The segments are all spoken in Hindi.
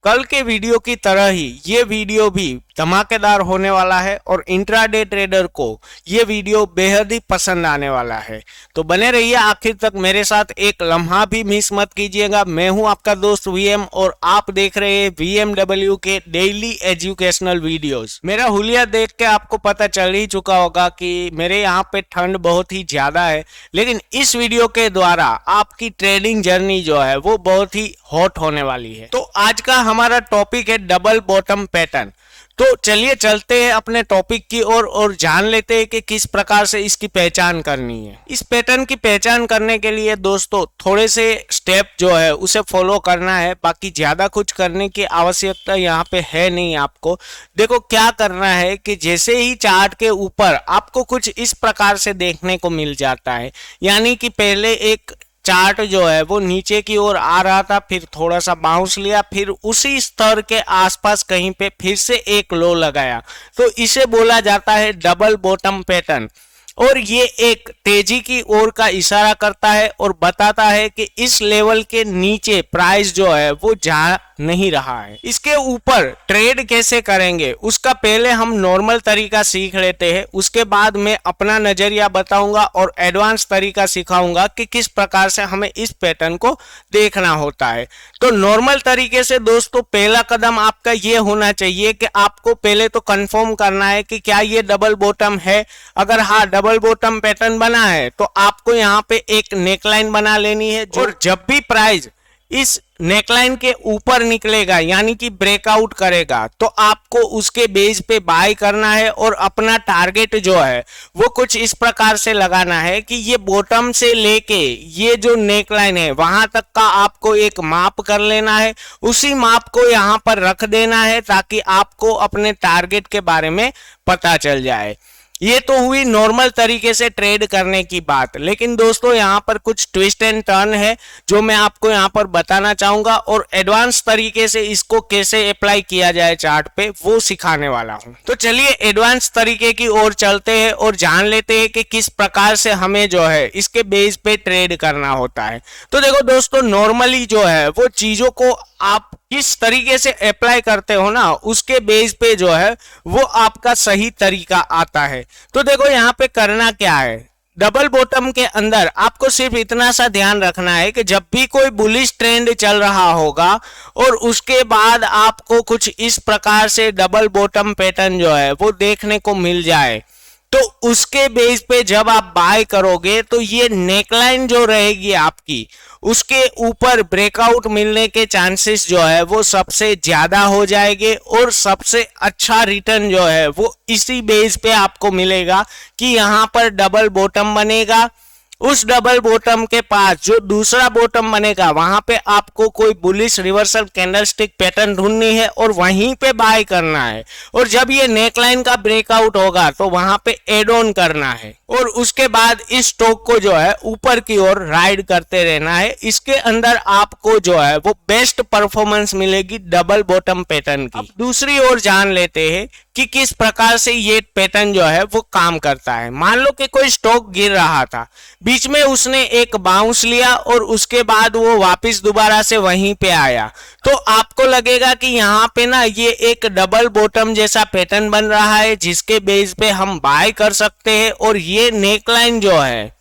कल के वीडियो की तरह ही ये वीडियो भी धमाकेदार होने वाला है और इंट्राडे ट्रेडर को ये वीडियो बेहद ही पसंद आने वाला है। तो बने रहिए आखिर तक मेरे साथ, एक लम्हा भी मिस मत कीजिएगा। मैं हूं आपका दोस्त वीएम और आप देख रहे हैं VMW के डेली एजुकेशनल वीडियोस। मेरा हुलिया देख के आपको पता चल ही चुका होगा कि मेरे यहाँ पे ठंड बहुत ही ज्यादा है, लेकिन इस वीडियो के द्वारा आपकी ट्रेडिंग जर्नी जो है वो बहुत ही हॉट होने वाली है। तो आज का हमारा टॉपिक है डबल बॉटम पैटर्न। तो चलिए चलते हैं अपने टॉपिक की ओर और जान लेते हैं कि किस प्रकार से इसकी पहचान करनी है। इस पैटर्न की पहचान करने के लिए दोस्तों थोड़े से स्टेप जो है उसे फॉलो करना है, बाकी ज्यादा कुछ करने की आवश्यकता यहाँ पे है नहीं। आपको देखो क्या करना है कि जैसे ही चार्ट के ऊपर आपको कुछ इस प्रकार से देखने को मिल जाता है, यानी कि पहले एक चार्ट जो है वो नीचे की ओर आ रहा था, फिर थोड़ा सा बाउंस लिया, फिर उसी स्तर के आसपास कहीं पे फिर से एक लो लगाया, तो इसे बोला जाता है डबल बॉटम पैटर्न। और ये एक तेजी की ओर का इशारा करता है और बताता है कि इस लेवल के नीचे प्राइस जो है वो जा नहीं रहा है। इसके ऊपर ट्रेड कैसे करेंगे उसका पहले हम नॉर्मल तरीका सीख लेते हैं, उसके बाद मैं अपना नजरिया बताऊंगा और एडवांस तरीका सिखाऊंगा कि किस प्रकार से हमें इस पैटर्न को देखना होता है। तो नॉर्मल तरीके से दोस्तों पहला कदम आपका ये होना चाहिए कि आपको पहले तो कंफर्म करना है कि क्या ये डबल बॉटम है। अगर हाँ डबल बॉटम पैटर्न बना है तो आपको यहाँ पे एक नेकलाइन बना लेनी है, और जब भी प्राइस इस नेकलाइन के ऊपर निकलेगा यानी कि ब्रेकआउट करेगा तो आपको उसके बेस पे बाय करना है और अपना टारगेट जो है वो कुछ इस प्रकार से लगाना है कि ये बॉटम से लेके ये जो नेकलाइन है वहां तक का आपको एक माप कर लेना है, उसी माप को यहाँ पर रख देना है ताकि आपको अपने टारगेट के बारे में पता चल जाए। ये तो हुई नॉर्मल तरीके से ट्रेड करने की बात, लेकिन दोस्तों यहाँ पर कुछ ट्विस्ट एंड टर्न है जो मैं आपको यहाँ पर बताना चाहूंगा और एडवांस तरीके से इसको कैसे अप्लाई किया जाए चार्ट पे वो सिखाने वाला हूँ। तो चलिए एडवांस तरीके की ओर चलते हैं और जान लेते हैं कि किस प्रकार से हमें जो है इसके बेस पे ट्रेड करना होता है। तो देखो दोस्तों नॉर्मली जो है वो चीजों को आप किस तरीके से अप्लाई करते हो ना उसके बेस पे जो है वो आपका सही तरीका आता है। तो देखो यहाँ पे करना क्या है, डबल बॉटम के अंदर आपको सिर्फ इतना सा ध्यान रखना है कि जब भी कोई बुलिश ट्रेंड चल रहा होगा और उसके बाद आपको कुछ इस प्रकार से डबल बॉटम पैटर्न जो है वो देखने को मिल जाए तो उसके बेस पे जब आप बाय करोगे तो ये नेकलाइन जो रहेगी आपकी उसके ऊपर ब्रेकआउट मिलने के चांसेस जो है वो सबसे ज्यादा हो जाएंगे और सबसे अच्छा रिटर्न जो है वो इसी बेस पे आपको मिलेगा कि यहाँ पर डबल बॉटम बनेगा। उस डबल बॉटम के पास जो दूसरा बॉटम बनेगा वहां पे आपको कोई बुलिश रिवर्सल कैंडलस्टिक पैटर्न ढूंढनी है और वहीं पे बाय करना है, और जब ये नेकलाइन का ब्रेकआउट होगा तो वहां पे एड ऑन करना है और उसके बाद इस स्टॉक को जो है ऊपर की ओर राइड करते रहना है। इसके अंदर आपको जो है वो बेस्ट परफॉर्मेंस मिलेगी डबल बॉटम पैटर्न की। अब दूसरी ओर जान लेते हैं कि किस प्रकार से ये पैटर्न जो है वो काम करता है। मान लो कि कोई स्टॉक गिर रहा था, बीच में उसने एक बाउंस लिया और उसके बाद वो वापस दोबारा से वहीं पे आया, तो आपको लगेगा कि यहाँ पे ना ये एक डबल बॉटम जैसा पैटर्न बन रहा है जिसके बेस पे हम बाय कर सकते हैं, और ये नेकलाइन जो है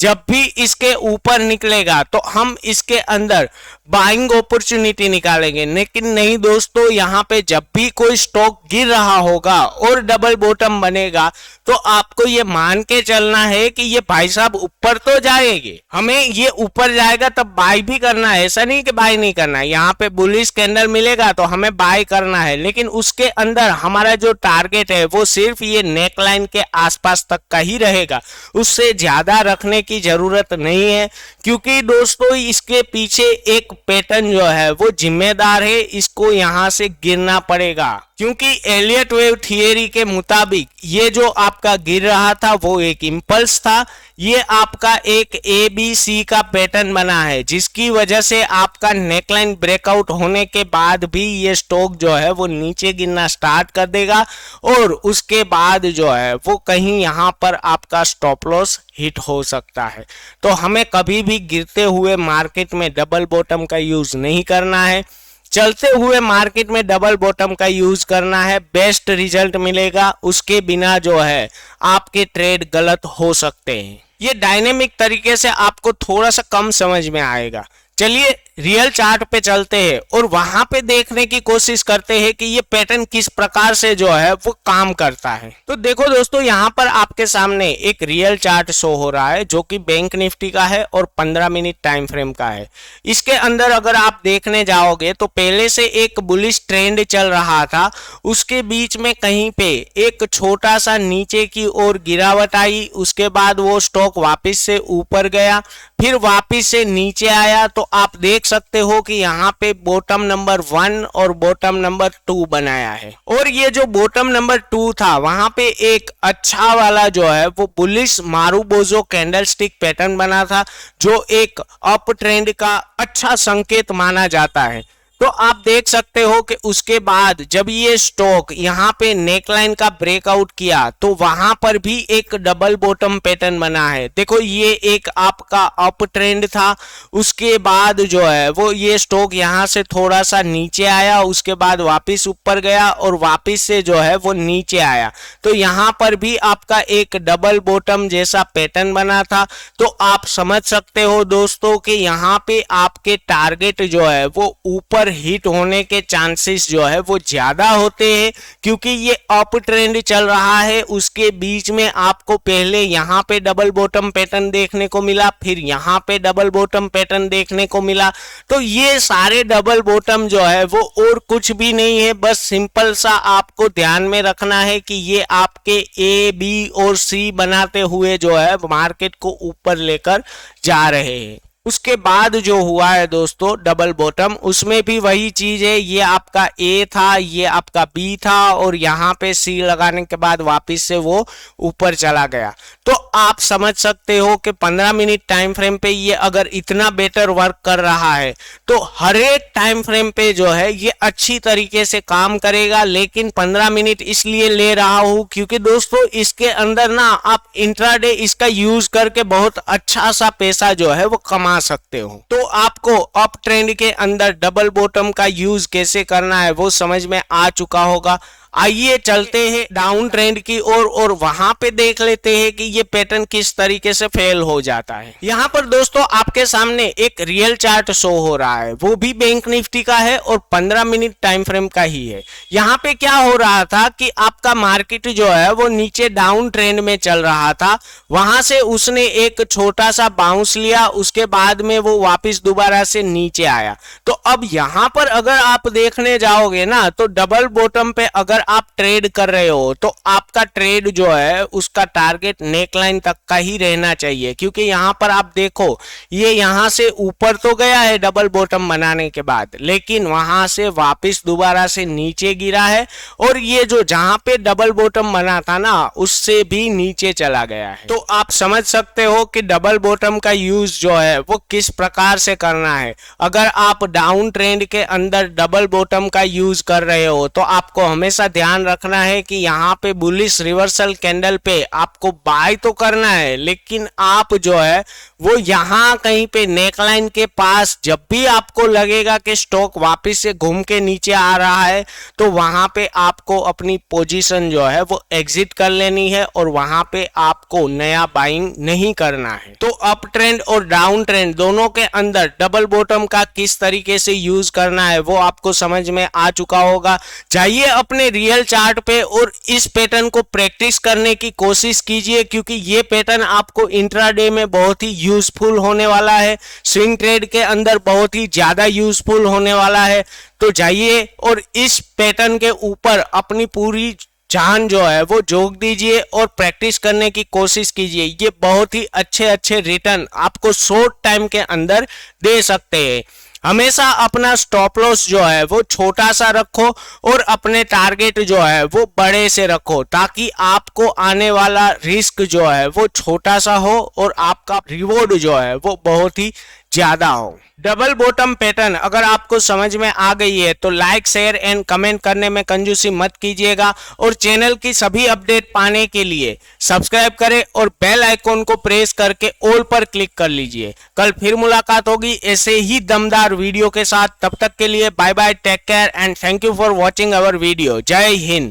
जब भी इसके ऊपर निकलेगा तो हम इसके अंदर बाइंग अपॉर्चुनिटी निकालेंगे। लेकिन नहीं दोस्तों, यहाँ पे जब भी कोई स्टॉक गिर रहा होगा और डबल बॉटम बनेगा तो आपको ये मान के चलना है कि ये भाई साहब ऊपर तो जाएंगे, हमें ये ऊपर जाएगा तब बाय भी करना है, ऐसा नहीं कि बाय नहीं करना है। यहाँ पे बुलिश कैंडल मिलेगा तो हमें बाय करना है, लेकिन उसके अंदर हमारा जो टारगेट है वो सिर्फ ये नेकलाइन के आसपास तक का ही रहेगा, उससे ज्यादा रखने की जरूरत नहीं है, क्योंकि दोस्तों इसके पीछे एक पैटर्न जो है वो जिम्मेदार है, इसको यहां से गिरना पड़ेगा। क्योंकि एलियट वेव थियरी के मुताबिक ये जो आपका गिर रहा था वो एक इंपल्स था, ये आपका एक ABC का पैटर्न बना है जिसकी वजह से आपका नेकलाइन ब्रेकआउट होने के बाद भी ये स्टॉक जो है वो नीचे गिरना स्टार्ट कर देगा और उसके बाद जो है वो कहीं यहाँ पर आपका स्टॉप लॉस हिट हो सकता है। तो हमें कभी भी गिरते हुए मार्केट में डबल बॉटम का यूज नहीं करना है। चलते हुए मार्केट में डबल बॉटम का यूज करना है, बेस्ट रिजल्ट मिलेगा। उसके बिना जो है आपके ट्रेड गलत हो सकते हैं। ये डायनेमिक तरीके से आपको थोड़ा सा कम समझ में आएगा। चलिए रियल चार्ट पे चलते हैं और वहां पे देखने की कोशिश करते हैं कि ये पैटर्न किस प्रकार से जो है वो काम करता है। तो देखो दोस्तों, यहाँ पर आपके सामने एक रियल चार्ट शो हो रहा है जो कि बैंक निफ्टी का है और 15 मिनट टाइम फ्रेम का है। इसके अंदर अगर आप देखने जाओगे तो पहले से एक बुलिश ट्रेंड चल रहा था, उसके बीच में कहीं पे एक छोटा सा नीचे की ओर गिरावट आई, उसके बाद वो स्टॉक वापस से ऊपर गया, फिर वापस से नीचे आया। तो आप देख सकते हो कि यहाँ पे बॉटम नंबर 1 और बॉटम नंबर 2 बनाया है, और ये जो बॉटम नंबर 2 था वहां पे एक अच्छा वाला जो है वो बुलिश मारुबोजो कैंडलस्टिक पैटर्न बना था, जो एक अप ट्रेंड का अच्छा संकेत माना जाता है। तो आप देख सकते हो कि उसके बाद जब ये स्टॉक यहाँ पे नेकलाइन का ब्रेकआउट किया तो वहां पर भी एक डबल बॉटम पैटर्न बना है। देखो ये एक आपका अप ट्रेंड था, उसके बाद जो है वो ये स्टॉक यहाँ से थोड़ा सा नीचे आया, उसके बाद वापस ऊपर गया और वापस से जो है वो नीचे आया। तो यहाँ पर भी आपका एक डबल बॉटम जैसा पैटर्न बना था। तो आप समझ सकते हो दोस्तों कि यहाँ पे आपके टारगेट जो है वो ऊपर हिट होने के चांसेस जो है वो ज्यादा होते हैं, क्योंकि ये अप ट्रेंड चल रहा है। उसके बीच में आपको पहले यहाँ पे डबल बॉटम पैटर्न देखने को मिला, फिर यहाँ पे डबल बॉटम पैटर्न देखने को मिला। तो ये सारे डबल बॉटम जो है वो और कुछ भी नहीं है, बस सिंपल सा आपको ध्यान में रखना है कि ये आपके ए, बी और सी बनाते हुए जो है मार्केट को ऊपर लेकर जा रहे हैं। उसके बाद जो हुआ है दोस्तों डबल बॉटम, उसमें भी वही चीज है, ये आपका ए था, ये आपका बी था और यहाँ पे सी लगाने के बाद वापस से वो ऊपर चला गया। तो आप समझ सकते हो कि 15 मिनट टाइम फ्रेम पे ये अगर इतना बेटर वर्क कर रहा है तो हर एक टाइम फ्रेम पे जो है ये अच्छी तरीके से काम करेगा। लेकिन 15 मिनट इसलिए ले रहा हूं क्योंकि दोस्तों इसके अंदर ना आप इंट्राडे इसका यूज करके बहुत अच्छा सा पैसा जो है वो कमा सकते हो। तो आपको अप ट्रेंड के अंदर डबल बॉटम का यूज कैसे करना है वो समझ में आ चुका होगा। आइए चलते हैं डाउन ट्रेंड की ओर और वहां पे देख लेते हैं कि ये पैटर्न किस तरीके से फेल हो जाता है। यहाँ पर दोस्तों आपके सामने एक रियल चार्ट शो हो रहा है, वो भी बैंक निफ्टी का है और 15 मिनट टाइम फ्रेम का ही है। यहाँ पे क्या हो रहा था कि आपका मार्केट जो है वो नीचे डाउन ट्रेंड में चल रहा था, वहां से उसने एक छोटा सा बाउंस लिया, उसके बाद में वो वापस दोबारा से नीचे आया। तो अब यहाँ पर अगर आप देखने जाओगे ना तो डबल बॉटम पे अगर आप ट्रेड कर रहे हो तो आपका ट्रेड जो है उसका टारगेट नेकलाइन तक का ही रहना चाहिए, क्योंकि यहाँ पर आप देखो ये यहाँ से ऊपर तो गया है डबल बॉटम बनाने के बाद, लेकिन वहां से वापस दोबारा से नीचे गिरा है और ये जो जहां पे डबल बॉटम बना था ना उससे भी नीचे चला गया है। तो आप समझ सकते हो कि डबल बॉटम का यूज जो है वो किस प्रकार से करना है। अगर आप डाउन ट्रेंड के अंदर डबल बॉटम का यूज कर रहे हो तो आपको हमेशा ध्यान रखना है कि यहाँ पे बुलिश रिवर्सल कैंडल पे आपको बाय तो करना है, लेकिन आप जो है वो यहाँ कहीं पे नेकलाइन के पास जब भी आपको लगेगा कि स्टॉक वापस से घूम के नीचे आ रहा है तो वहां पे आपको अपनी पोजीशन जो है वो एग्जिट कर लेनी है और वहां पे आपको नया बाइंग नहीं करना है। तो अप ट्रेंड और डाउन ट्रेंड दोनों के अंदर डबल बॉटम का किस तरीके से यूज करना है वो आपको समझ में आ चुका होगा। जाइए अपने रियल चार्ट पे और इस पैटर्न को प्रैक्टिस करने की कोशिश कीजिए, क्योंकि ये पैटर्न आपको इंट्राडे में बहुत ही यूजफुल होने वाला है, स्विंग ट्रेड के अंदर बहुत ही ज्यादा यूजफुल होने वाला है। तो जाइए और इस पैटर्न के ऊपर अपनी पूरी जान जो है वो झोंक दीजिए और प्रैक्टिस करने की कोशिश कीजिए। ये बहुत ही अच्छे रिटर्न आपको शॉर्ट टाइम के अंदर दे सकते हैं। हमेशा अपना स्टॉप लॉस जो है वो छोटा सा रखो और अपने टारगेट जो है वो बड़े से रखो, ताकि आपको आने वाला रिस्क जो है वो छोटा सा हो और आपका रिवॉर्ड जो है वो बहुत ही ज्यादा हो। डबल बॉटम पैटर्न अगर आपको समझ में आ गई है तो लाइक शेयर एंड कमेंट करने में कंजूसी मत कीजिएगा और चैनल की सभी अपडेट पाने के लिए सब्सक्राइब करें और बेल आइकॉन को प्रेस करके ऑल पर क्लिक कर लीजिए। कल फिर मुलाकात होगी ऐसे ही दमदार वीडियो के साथ। तब तक के लिए bye bye, take care and thank you for watching our video. जय हिंद।